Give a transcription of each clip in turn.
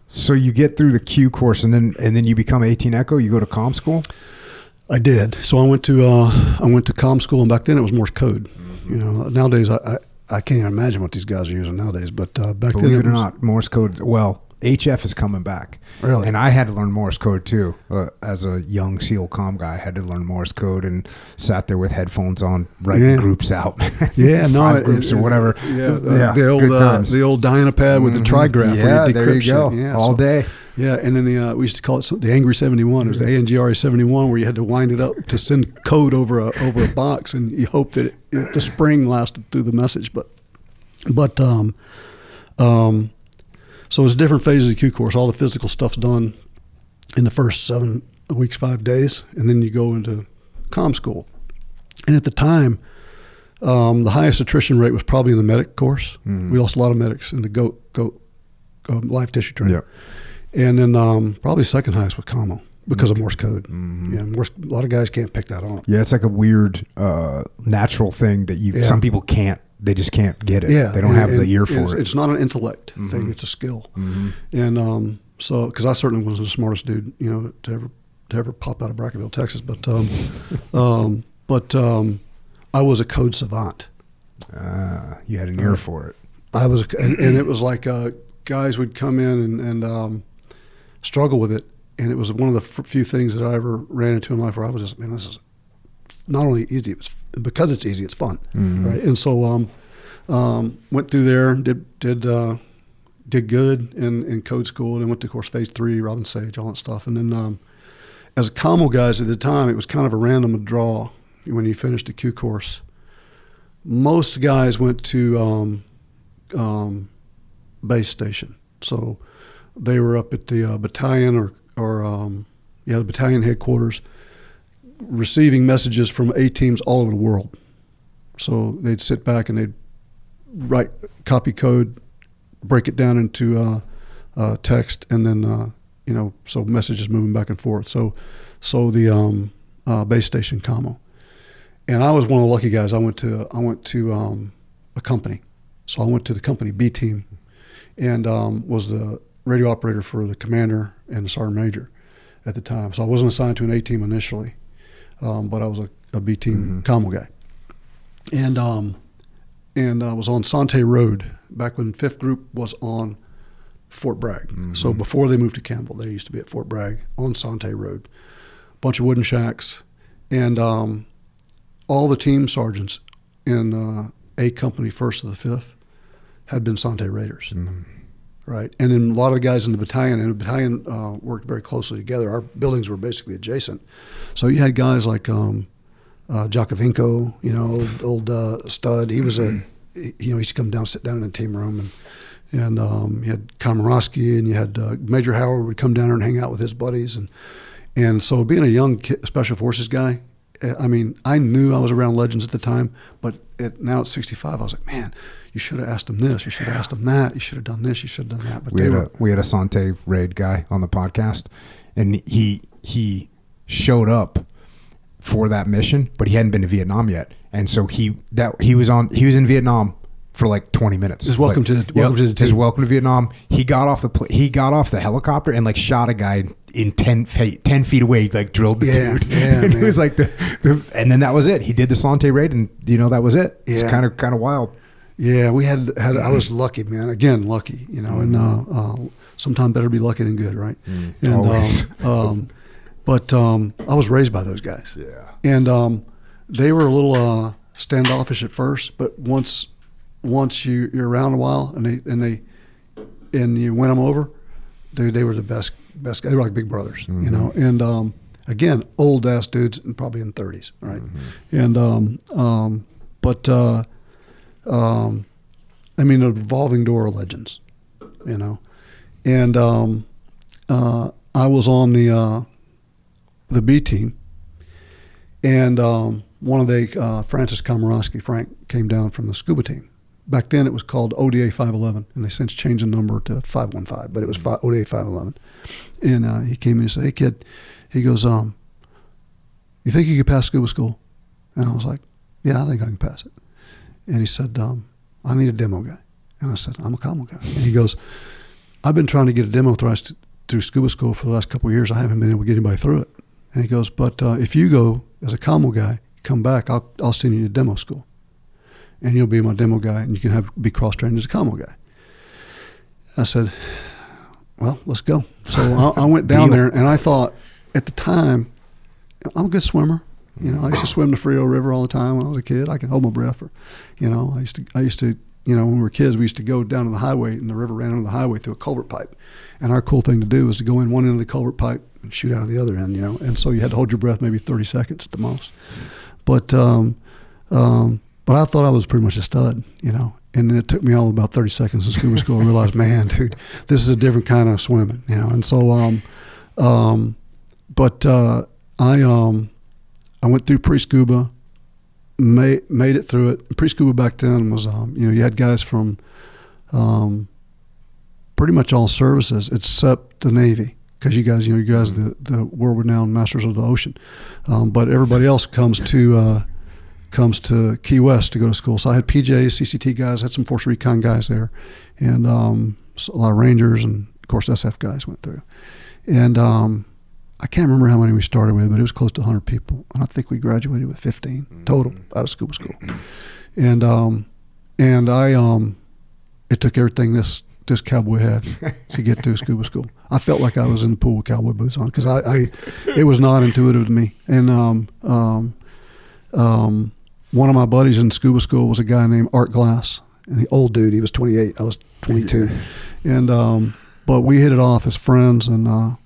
So you get through the Q course, and then you become 18 Echo. You go to comm school. I did. So I went to comm school, and back then it was Morse code. Nowadays I can't even imagine what these guys are using nowadays. But back then, believe it or not, Morse code. Well, HF is coming back. Really? And I had to learn Morse code too. As a young SEAL comm guy, I had to learn Morse code and sat there with headphones on, writing groups out. Yeah, no, groups or whatever. Yeah, the old Diana pad with the trigraph. Yeah, there you go. Yeah, all day. Yeah, and then we used to call it the Angry 71. It was the ANGRA 71, where you had to wind it up to send code over a box, and you hope that the spring lasted through the message. So it's different phases of the Q course. All the physical stuff's done in the first 7 weeks, 5 days, and then you go into comm school. And at the time, the highest attrition rate was probably in the medic course. Mm-hmm. We lost a lot of medics in the goat live tissue training. Yep. And then probably second highest with commo because of Morse code. Mm-hmm. Yeah, a lot of guys can't pick that up. Yeah, it's like a weird natural thing that some people can't. They just can't get it. Yeah, they don't have the ear for it. It's not an intellect thing; it's a skill. Mm-hmm. And so, because I certainly wasn't the smartest dude, to ever pop out of Brackenville, Texas, but I was a code savant. You had an ear for it. I was, and it was like guys would come in and struggle with it, and it was one of the few things that I ever ran into in life where I was just, man, this is not only easy, because it's easy, it's fun, right? And so went through there, did good in code school, and then went to, of course, phase 3, Robin Sage, all that stuff. And then as a commo guys at the time, it was kind of a random draw when you finished the Q course. Most guys went to base station, so they were up at the battalion or the battalion headquarters, receiving messages from A teams all over the world. So they'd sit back and they'd write copy code, break it down into text, and then so messages moving back and forth. So the base station commo, and I was one of the lucky guys. I went to a company, so I went to the company B team, and was the radio operator for the commander and the sergeant major at the time. So I wasn't assigned to an A team initially. But I was a B team commo guy, and I was on Sante Road back when 5th Group was on Fort Bragg. Mm-hmm. So before they moved to Campbell, they used to be at Fort Bragg on Sante Road, bunch of wooden shacks, and all the team sergeants in A Company 1st to the 5th had been Sante Raiders. Mm-hmm. Right, and then a lot of the guys in the battalion, worked very closely together. Our buildings were basically adjacent, so you had guys like Jakovinko, old stud. He was he used to come down, sit down in the team room, and you had Komorowski, and you had Major Howard would come down there and hang out with his buddies, and so being a young special forces guy, I mean, I knew I was around legends at the time, but now at 65, I was like, man, you should have asked him this, you should have asked him that, you should have done this, you should have done that. But we had a Sante raid guy on the podcast, and he showed up for that mission, but he hadn't been to Vietnam yet, and so he was in Vietnam for like 20 minutes. His welcome to the team. His welcome to Vietnam. He got off the helicopter and like shot a guy in 10 feet away, like drilled the dude. Yeah, and it was like and then that was it. He did the Sante raid, and that was it. Yeah. It's kind of wild. Yeah, we had. I was lucky, man. Again, lucky, and sometimes better be lucky than good, right? And always. But I was raised by those guys. Yeah, and they were a little standoffish at first, but once you're around a while and you win them over, dude, they were the best guys. They were like big brothers, And again, old ass dudes, and probably in 30s, right? Mm-hmm. And I mean, a revolving door of legends, And I was on the B team, and one of the Francis Komorowski, Frank, came down from the scuba team. Back then it was called ODA 511, and they since changed the number to 515, but it was ODA 511. And he came in and said, "Hey kid," he goes, "You think you could pass scuba school?" And I was like, "Yeah, I think I can pass it." And he said, "I need a demo guy." And I said, "I'm a commo guy." And he goes, I've been trying to get a demo through scuba school for the last couple of years. I haven't been able to get anybody through it. And he goes, but if you go as a commo guy, come back, I'll send you to demo school. And you'll be my demo guy, and you can be cross-trained as a commo guy. I said, well, let's go. So I went down there, and I thought at the time, I'm a good swimmer. You know, I used to swim the Frio River all the time when I was a kid. I can hold my breath for, you know, I used to, you know, when we were kids, we used to go down to the highway, and the river ran under the highway through a culvert pipe. And our cool thing to do was to go in one end of the culvert pipe and shoot out of the other end, you know. And so you had to hold your breath maybe 30 seconds at the most. But I thought I was pretty much a stud, you know. And then it took me all about 30 seconds in scuba school to realize, man, dude, this is a different kind of swimming, you know. And so, I went through pre-scuba, made it through it. Pre-scuba back then was, you know, you had guys from pretty much all services except the Navy, because you guys the world-renowned masters of the ocean. But everybody else comes to Key West to go to school. So I had PJs, CCT guys, had some Force Recon guys there, and so a lot of Rangers, and of course SF guys went through. And I can't remember how many we started with, but it was close to 100 people, and I think we graduated with 15 total out of scuba school. And I it took everything this cowboy had to get through scuba school. I felt like I was in the pool with cowboy boots on, because it was not intuitive to me. And one of my buddies in scuba school was a guy named Art Glass, and the old dude. He was 28, I was 22, and but we hit it off as friends, and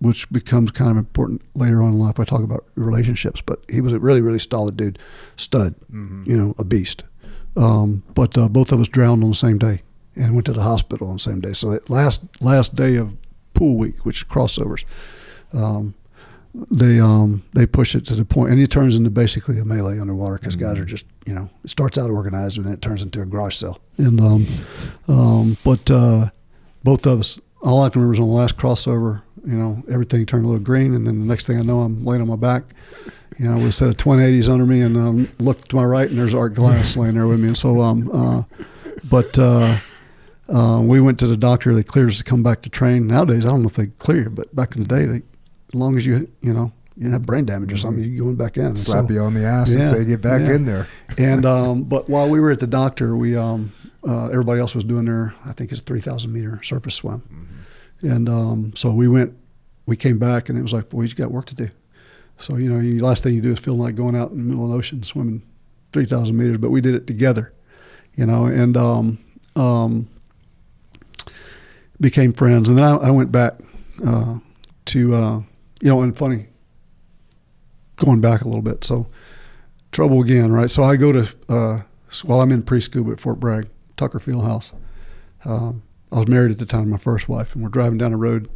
which becomes kind of important later on in life. I talk about relationships, but he was a really, really solid dude, stud, you know, a beast. But both of us drowned on the same day and went to the hospital on the same day. So last day of pool week, which is crossovers, they push it to the point, and it turns into basically a melee underwater, because guys are just, you know, it starts out organized and then it turns into a garage sale. And but both of us, all I can remember is on the last crossover, you know, everything turned a little green, and then the next thing I know, I'm laying on my back, you know, with a set of twin 80s under me, and looked to my right, and there's Art Glass laying there with me. And so, we went to the doctor. They cleared us to come back to train. Nowadays, I don't know if they clear you, but back in the day, as long as you know, you didn't have brain damage or something, you went back in. Slap you on the ass and say, get back in there. And but while we were at the doctor, we everybody else was doing their, I think it's 3,000 meter surface swim. And so we came back, and it was like, boy, you got work to do. So, you know, the last thing you do is feel like going out in the middle of the ocean swimming 3,000 meters, but we did it together, you know, and became friends. And then I went back to, you know, and funny, going back a little bit. So trouble again, right? So I go to, while I'm in pre-scuba at Fort Bragg, Tucker Field House. I was married at the time to my first wife, and we're driving down the road.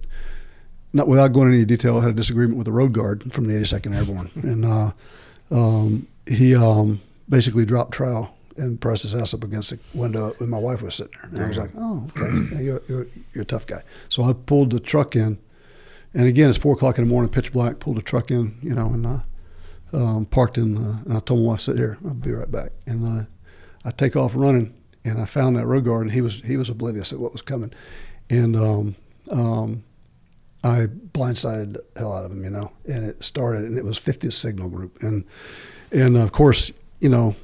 Not without going into any detail, I had a disagreement with the road guard from the 82nd Airborne. And he basically dropped trowel and pressed his ass up against the window when my wife was sitting there. And I was like, oh, okay, you're a tough guy. So I pulled the truck in. And again, it's 4 o'clock in the morning, pitch black, pulled the truck in, you know, and parked in, and I told my wife, sit here, I'll be right back. And I take off running, and I found that road guard, and he was oblivious at what was coming. And I blindsided the hell out of him, you know, and it started, and it was 50th Signal Group. And of course, you know,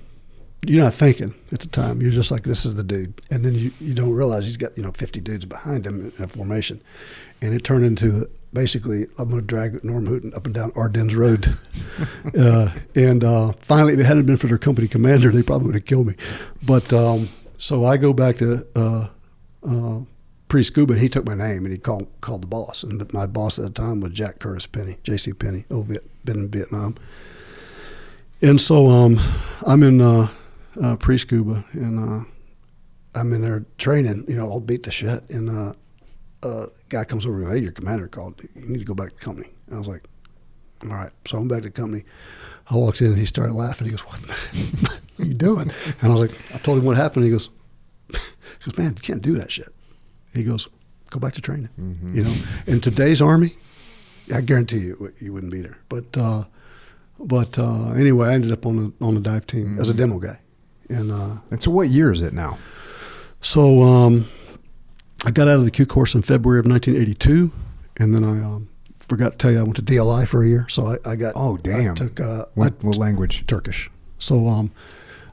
you're not thinking at the time. You're just like, this is the dude. And then you don't realize he's got, you know, 50 dudes behind him in a formation. And it turned into basically, I'm going to drag Norm Hooten up and down Ardennes Road. Finally, if it hadn't been for their company commander, they probably would have killed me. But so I go back to pre-scuba, and he took my name, and he called the boss. And my boss at the time was Jack Curtis Penny, J.C. Penny, been in Vietnam. And so I'm in pre-scuba, and I'm in there training, you know, I'll beat the shit. And guy comes over and goes, hey, your commander called. You need to go back to company. I was like, all right. So I'm back to company. I walked in, and he started laughing. He goes, what are you doing? And I was like, I told him what happened. He goes, man, you can't do that shit. He goes, go back to training. Mm-hmm. You know, in today's Army, I guarantee you wouldn't be there. But anyway, I ended up on the dive team as a demo guy. And so what year is it now? So I got out of the Q course in February of 1982, and then I forgot to tell you I went to DLI for a year. So I got. Oh, damn! I took what language? Turkish. So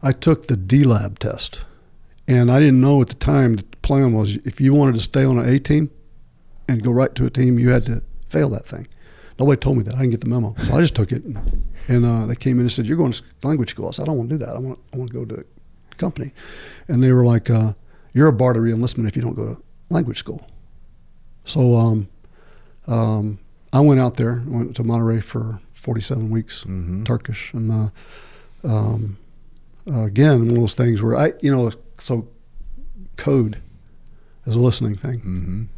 I took the D-Lab test, and I didn't know at the time that the plan was if you wanted to stay on an A team and go right to a team, you had to fail that thing. Nobody told me that. I didn't get the memo, so I just took it, and they came in and said, "You're going to language school." I said, "I don't want to do that. I want to go to a company," and they were like, "You're a bar to re-enlistment if you don't go to language school." So I went out there, went to Monterey for 47 weeks, Turkish, and again, one of those things where so code is a listening thing.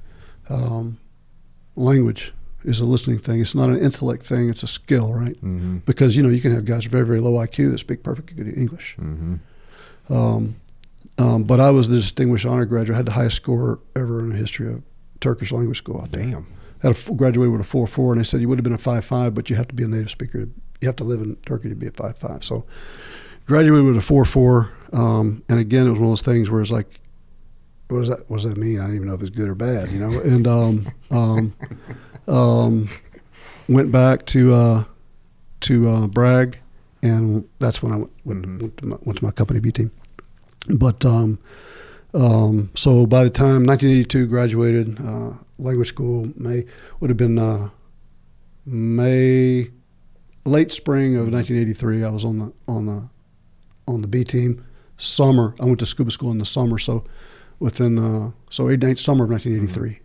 Language is a listening thing. It's not an intellect thing. It's a skill, right? Because, you can have guys with very, very low IQ that speak perfectly good English. But I was the distinguished honor graduate. I had the highest score ever in the history of Turkish language school out there. Damn. Graduated with a 4.4, and they said you would have been a 5.5, but you have to be a native speaker. You have to live in Turkey to be a 5.5. So graduated with a 4.4, and again, it was one of those things where it's like, what does that mean? I don't even know if it's good or bad, And went back to Bragg, and that's when I went to my company B team. But so by the time 1982 graduated, language school would have been late spring of 1983. I was on the B team. Summer, I went to scuba school in the summer, so summer of 1983.